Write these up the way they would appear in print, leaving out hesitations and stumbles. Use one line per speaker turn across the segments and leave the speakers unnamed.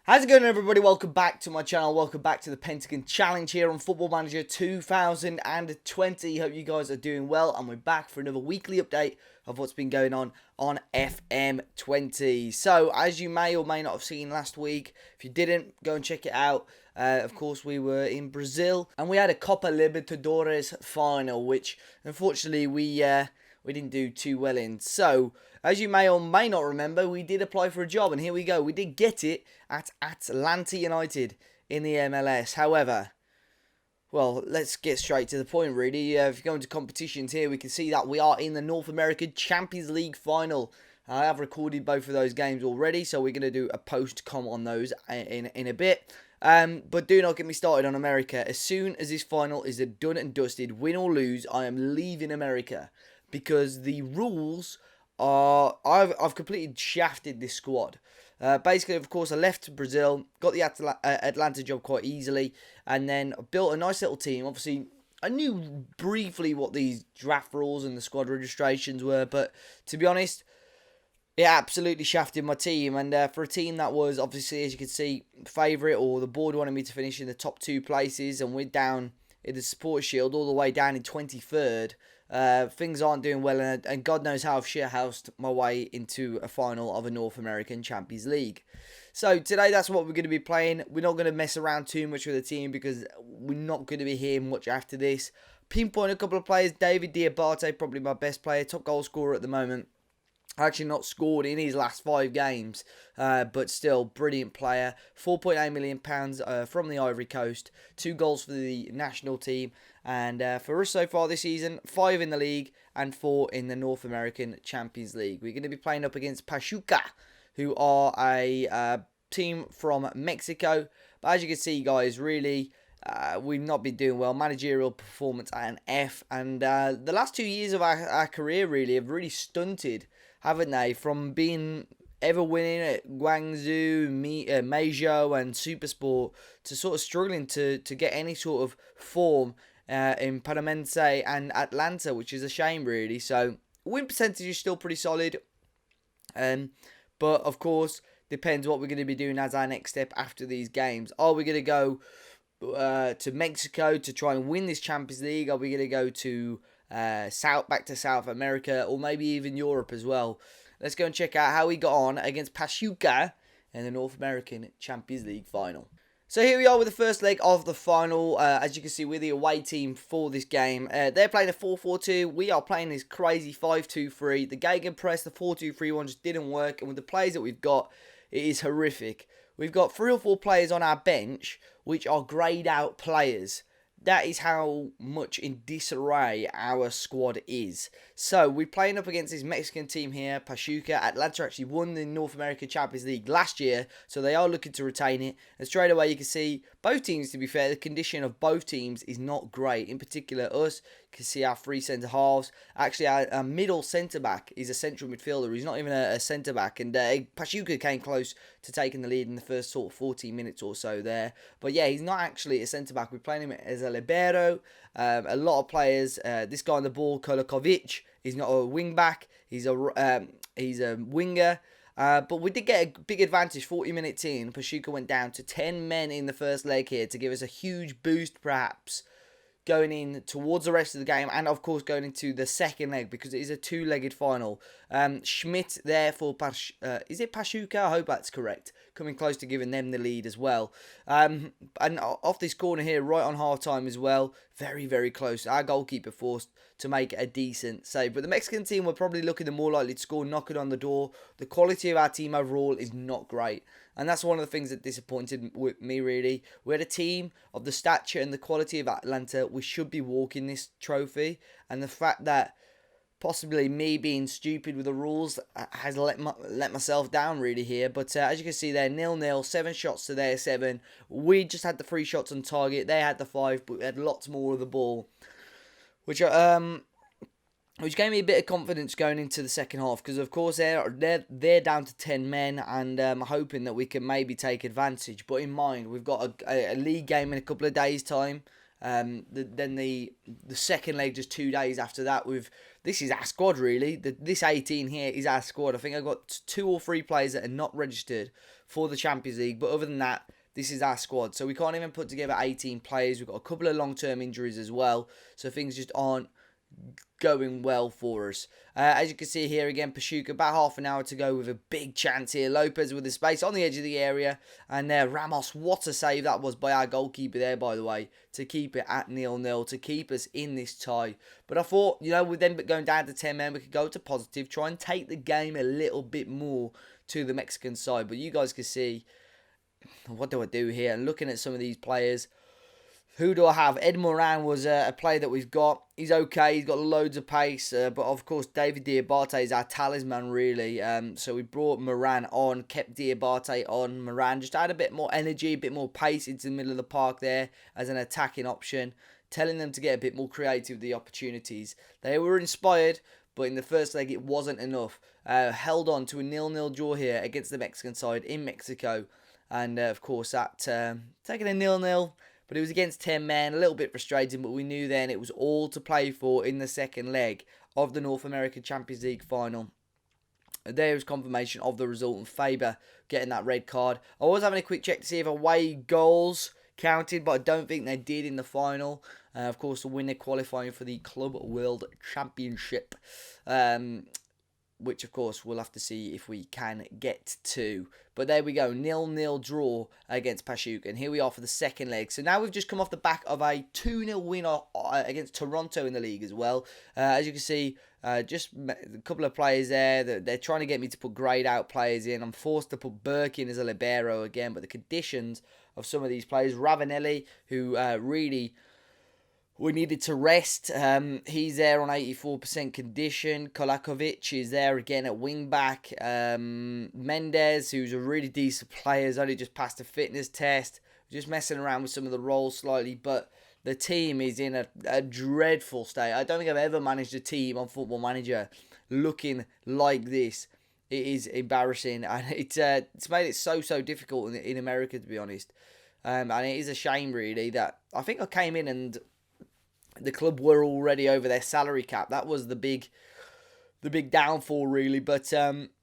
How's it going, everybody? Welcome back to my channel. Welcome back to the Pentagon Challenge here on Football Manager 2020. Hope you guys are doing well, and we're back for another weekly update of what's been going on FM20. So, as you may or may not have seen last week, if you didn't, go and check it out. Of course, we were in Brazil, and we had a Copa Libertadores final, which unfortunately we didn't do too well in. So, as you may or may not remember, we did apply for a job, and here we go. We did get it at Atlanta United in the MLS. However, well, let's get straight to the point, really. If you go into competitions here, we can see that we are in the North American Champions League final. I have recorded both of those games already, so we're going to do a post-com on those in a bit. But do not get me started on America. As soon as this final is done and dusted, win or lose, I am leaving America. Because the rules are... I've completely shafted this squad. Basically, of course, I left Brazil, got the Atlanta job quite easily, and then built a nice little team. Obviously, I knew briefly what these draft rules and the squad registrations were, but to be honest, it absolutely shafted my team. And for a team that was, obviously, as you can see, favourite, or the board wanted me to finish in the top 2 places, and we're down in the Supporters' Shield all the way down in 23rd. Things aren't doing well, and God knows how I've shithoused my way into a final of a North American Champions League. So today, that's what we're going to be playing. We're not going to mess around too much with the team because we're not going to be here much after this. Pinpoint a couple of players. David Diabate, probably my best player, top goal scorer at the moment. Actually not scored in his last 5 games, but still brilliant player. £4.8 million from the Ivory Coast, 2 goals for the national team, and for us so far this season, 5 in the league and 4 in the North American Champions League. We're going to be playing up against Pachuca, who are a team from Mexico. But as you can see, guys, really, we've not been doing well. Managerial performance at an F, and the last 2 years of our career really have really stunted, haven't they? From being ever winning at Guangzhou, Meizhou and Supersport to sort of struggling to get any sort of form in Panamense and Atlanta, which is a shame, really. So win percentage is still pretty solid, but of course depends what we're going to be doing as our next step after these games. Are we going to go to Mexico to try and win this Champions League? Are we going to go to back to South America, or maybe even Europe as well? Let's go and check out how we got on against Pachuca in the North American Champions League final. So here we are with the first leg of the final. As you can see, we're the away team for this game. They're playing a 4-4-2. We are playing this crazy 5-2-3. The gegenpress, the 4-2-3-1 just didn't work. And with the players that we've got, it is horrific. We've got 3 or 4 players on our bench, which are greyed out players. That is how much in disarray our squad is. So, we're playing up against this Mexican team here, Pachuca. Atlanta actually won the North American Champions League last year, so they are looking to retain it. And straight away, you can see both teams, to be fair, the condition of both teams is not great. In particular, us, you can see our 3 centre-halves. Actually, our middle centre-back is a central midfielder. He's not even a centre-back. And Pachuca came close to taking the lead in the first sort of 14 minutes or so there. But yeah, he's not actually a centre-back. We're playing him as a libero. A lot of players. This guy on the ball, Kolakovic, he's not a wing-back. He's a winger. But we did get a big advantage 40 minutes in. Pachuca went down to 10 men in the first leg here to give us a huge boost, perhaps, going in towards the rest of the game, and of course going into the second leg, because it is a 2-legged final. Schmidt there for is it Pachuca? I hope that's correct. Coming close to giving them the lead as well. And off this corner here, right on half-time as well, very, very close. Our goalkeeper forced to make a decent save. But the Mexican team were probably looking the more likely to score, knocking on the door. The quality of our team overall is not great. And that's one of the things that disappointed with me, really. We had a team of the stature and the quality of Atlanta. We should be walking this trophy. And the fact that possibly me being stupid with the rules has let myself down, really, here. But as you can see there, 0-0, 7 shots to their 7. We just had the 3 shots on target. They had the 5, but we had lots more of the ball. Which gave me a bit of confidence going into the second half, because of course they're down to 10 men, and I'm hoping that we can maybe take advantage. But in mind, we've got a league game in a couple of days' time, Then the second leg just 2 days after that. This is our squad really. This 18 here is our squad. I think I've got 2 or 3 players that are not registered for the Champions League, but other than that, this is our squad. So we can't even put together 18 players. We've got a couple of long-term injuries as well, so things just aren't going well for us. As you can see here again, Pachuca, about half an hour to go with a big chance here. Lopez with the space on the edge of the area, and Ramos, what a save that was by our goalkeeper there, by the way, to keep it at 0-0, to keep us in this tie. But I thought, with them going down to 10 men, we could go to positive, try and take the game a little bit more to the Mexican side. But you guys can see, what do I do here? And looking at some of these players, who do I have? Ed Moran was a player that we've got. He's okay. He's got loads of pace. But, of course, David Diabate is our talisman, really. So we brought Moran on, kept Diabate on. Moran just had a bit more energy, a bit more pace into the middle of the park there as an attacking option, telling them to get a bit more creative with the opportunities. They were inspired, but in the first leg, it wasn't enough. Held on to a 0-0 draw here against the Mexican side in Mexico. And, of course, that taking a 0-0... But it was against 10 men, a little bit frustrating, but we knew then it was all to play for in the second leg of the North American Champions League final. There was confirmation of the result, and Faber getting that red card. I was having a quick check to see if away goals counted, but I don't think they did in the final. Of course, the winner qualifying for the Club World Championship, which, of course, we'll have to see if we can get to. But there we go, 0-0 draw against Pachuca. And here we are for the second leg. So now we've just come off the back of a 2-0 win against Toronto in the league as well. As you can see, just a couple of players there. They're trying to get me to put grayed out players in. I'm forced to put Burke in as a libero again. But the conditions of some of these players, Ravanelli, who really... we needed to rest. He's there on 84% condition. Kolakovic is there again at wing back. Mendes, who's a really decent player, has only just passed a fitness test. Just messing around with some of the roles slightly, but the team is in a dreadful state. I don't think I've ever managed a team on Football Manager looking like this. It is embarrassing, and it's made it so difficult in America, to be honest. And it is a shame, really, that I think I came in and the club were already over their salary cap. That was the big downfall, really. But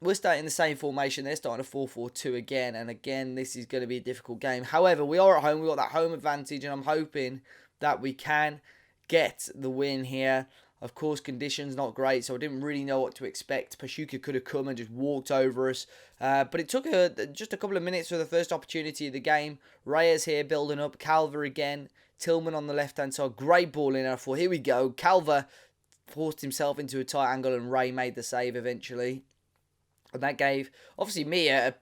we're starting the same formation. They're starting a 4-4-2 again. And again, this is going to be a difficult game. However, we are at home. We've got that home advantage. And I'm hoping that we can get the win here. Of course, conditions not great, so I didn't really know what to expect. Pachuca could have come and just walked over us. But it took just a couple of minutes for the first opportunity of the game. Reyes here building up. Calva again. Tillman on the left-hand side. Great ball in. I thought, here we go. Calva forced himself into a tight angle and Ray made the save eventually. And that gave, obviously, me a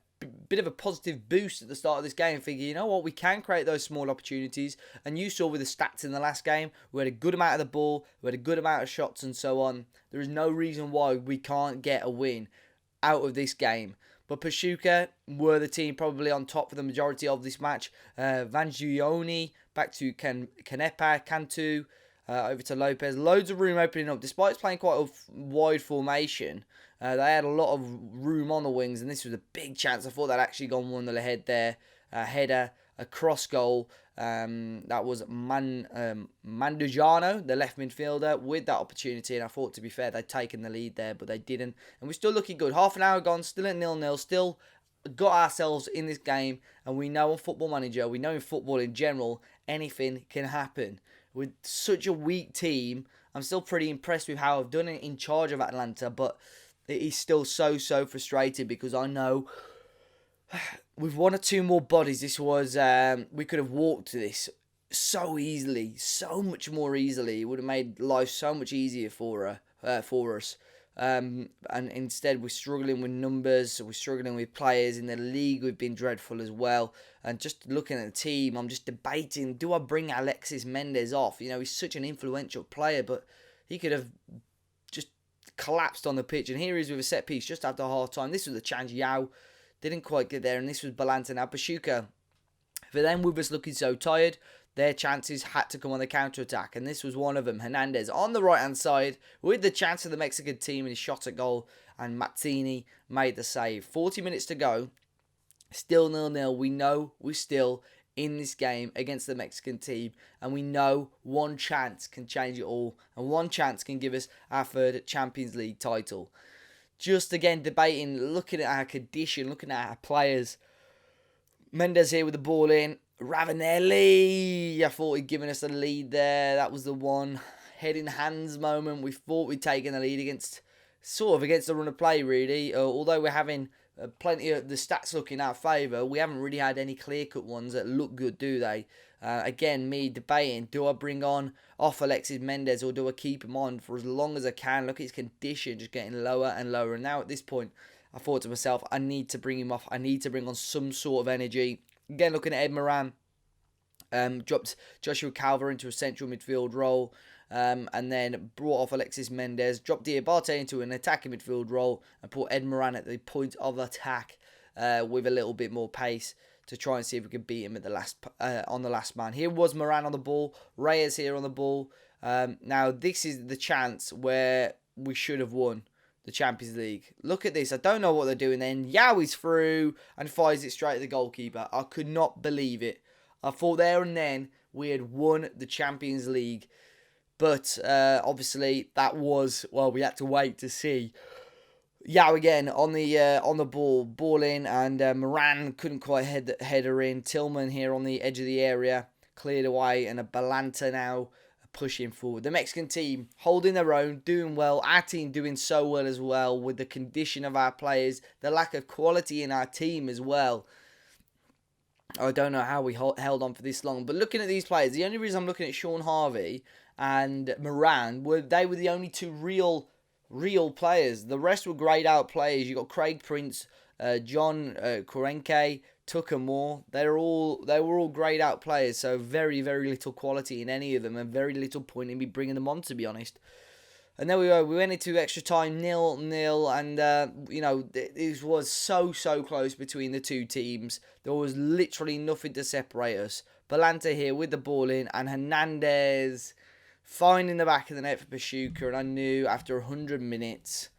bit of a positive boost at the start of this game. Thinking, you know what, we can create those small opportunities. And you saw with the stats in the last game, we had a good amount of the ball, we had a good amount of shots and so on. There is no reason why we can't get a win out of this game. But Pachuca were the team probably on top for the majority of this match. Vangioni back to Canepa, Cantu, over to Lopez. Loads of room opening up. Despite playing quite a wide formation, they had a lot of room on the wings, and this was a big chance. I thought they'd actually gone 1-0 ahead there. A header, a cross goal. That was Mandujano, the left midfielder, with that opportunity. And I thought, to be fair, they'd taken the lead there, but they didn't. And we're still looking good. Half an hour gone, still at 0-0, still got ourselves in this game. And we know on Football Manager, we know in football in general, anything can happen. With such a weak team, I'm still pretty impressed with how I've done it in charge of Atlanta. But it is still so frustrating because I know with 1 or 2 more bodies, this was we could have walked to this so easily, so much more easily. It would have made life so much easier for us. And instead, we're struggling with numbers. We're struggling with players in the league. We've been dreadful as well. And just looking at the team, I'm just debating: do I bring Alexis Mendes off? You know, he's such an influential player, but he could have just collapsed on the pitch. And here he is with a set piece just after half time. This was the chance. Yao didn't quite get there, and this was Balanta. Now, Pachuca, for them, with us looking so tired, their chances had to come on the counter-attack, and this was one of them. Hernandez on the right-hand side with the chance of the Mexican team, and he shot a goal, and Mazzini made the save. 40 minutes to go, still 0-0. We know we're still in this game against the Mexican team, and we know one chance can change it all, and one chance can give us our third Champions League title. Just again debating, looking at our condition, looking at our players. Mendes here with the ball in. Ravanelli, I thought he'd given us a lead there. That was the one head in hands moment. We thought we'd taken the lead against the run of play, really. Although we're having plenty of the stats look in our favour, we haven't really had any clear-cut ones that look good, do they? Again, me debating, do I bring off Alexis Mendes or do I keep him on for as long as I can? Look at his condition, just getting lower and lower. And now at this point, I thought to myself, I need to bring him off. I need to bring on some sort of energy. Again, looking at Ed Moran, dropped Joshua Calver into a central midfield role, and then brought off Alexis Mendes, dropped Diabate into an attacking midfield role, and put Ed Moran at the point of attack with a little bit more pace to try and see if we could beat him at on the last man. Here was Moran on the ball, Reyes here on the ball. Now, this is the chance where we should have won the Champions League. Look at this. I don't know what they're doing then. Yowie's through and fires it straight at the goalkeeper. I could not believe it. I thought there and then we had won the Champions League. But obviously that was, well, we had to wait to see. Yao again on the ball in, and Moran couldn't quite head her in. Tillman here on the edge of the area, cleared away, and a Balanta now pushing forward. The Mexican team holding their own, doing well. Our team doing so well as well, with the condition of our players, the lack of quality in our team as well. I don't know how we held on for this long, but looking at these players, the only reason I'm looking at Sean Harvey and Moran they were the only two real players. The rest were grayed out players. You got Craig Prince, John Korenke, Tucker Moore. They were all grayed out players, so very, very little quality in any of them, and very little point in me bringing them on, to be honest. And there we go. We went into extra time 0-0, and it was so close between the two teams. There was literally nothing to separate us. Balanta here with the ball in, and Hernandez finding the back of the net for Pachuca, and I knew after 100 minutes,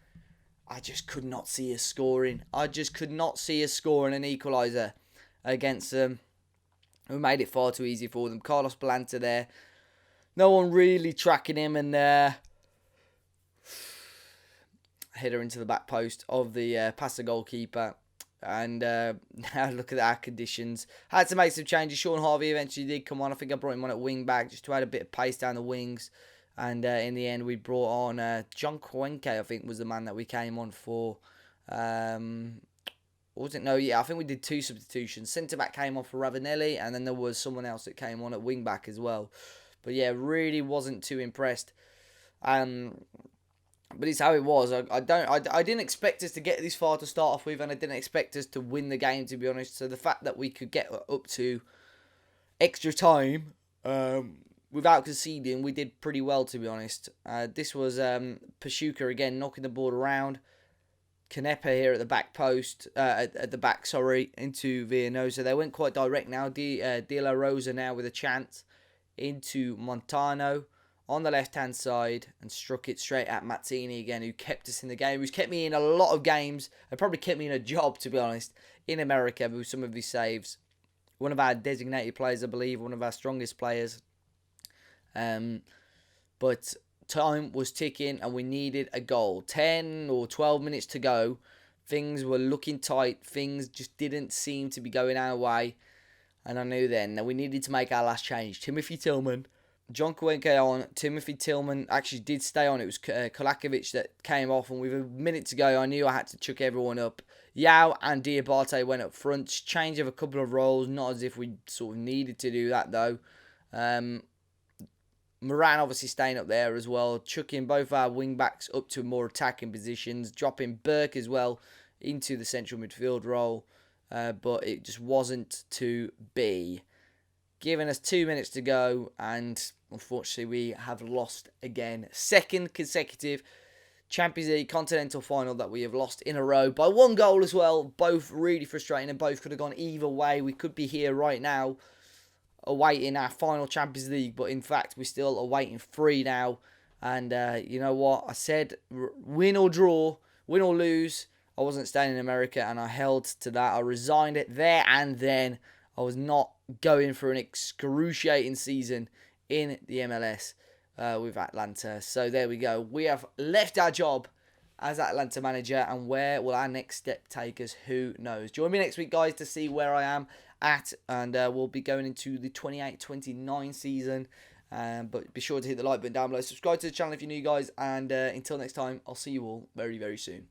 I just could not see us scoring. I just could not see us scoring an equaliser against them. We made it far too easy for them. Carlos Balanta there. No one really tracking him, and hit her into the back post of the past the goalkeeper. And now look at our conditions. Had to make some changes. Sean Harvey eventually did come on. I think I brought him on at wing back just to add a bit of pace down the wings. And in the end, we brought on John Cuenca, I think, was the man that we came on for. Was it? No, yeah, I think we did 2 substitutions. Centre-back came on for Ravanelli, and then there was someone else that came on at wing-back as well. But yeah, really wasn't too impressed. But it's how it was. I didn't expect us to get this far to start off with, and I didn't expect us to win the game, to be honest. So the fact that we could get up to extra time without conceding, we did pretty well, to be honest. This was Pachuca again knocking the ball around. Canepa here at the back post, at the back, into Villanueva. They went quite direct now. De La Rosa now with a chance into Montano on the left-hand side, and struck it straight at Mazzini again, who kept us in the game, who's kept me in a lot of games, and probably kept me in a job, to be honest, in America with some of his saves. One of our designated players, I believe, one of our strongest players. But time was ticking, and we needed a goal. 10 or 12 minutes to go. Things were looking tight. Things just didn't seem to be going our way. And I knew then that we needed to make our last change. Timothy Tillman, John Cuenca on. Timothy Tillman actually did stay on. It was Kolakovic that came off, and with a minute to go, I knew I had to chuck everyone up. Yao and Diabate went up front. Change of a couple of roles, not as if we sort of needed to do that though. Moran obviously staying up there as well, chucking both our wing backs up to more attacking positions, dropping Burke as well into the central midfield role, but it just wasn't to be. Giving us 2 minutes to go, and unfortunately we have lost again. Second consecutive Champions League Continental final that we have lost in a row by 1 goal as well. Both really frustrating, and both could have gone either way. We could be here right now awaiting our final Champions League, but in fact we're still awaiting 3 now. And you know what? I said win or draw, win or lose, I wasn't staying in America, and I held to that. I resigned it there and then. I was not going for an excruciating season in the MLS with Atlanta. So there we go. We have left our job as Atlanta manager, and where will our next step take us? Who knows? Join me next week, guys, to see where I am at, and we'll be going into the 28-29 season. But be sure to hit the like button down below. Subscribe to the channel if you're new, guys, and until next time, I'll see you all very, very soon.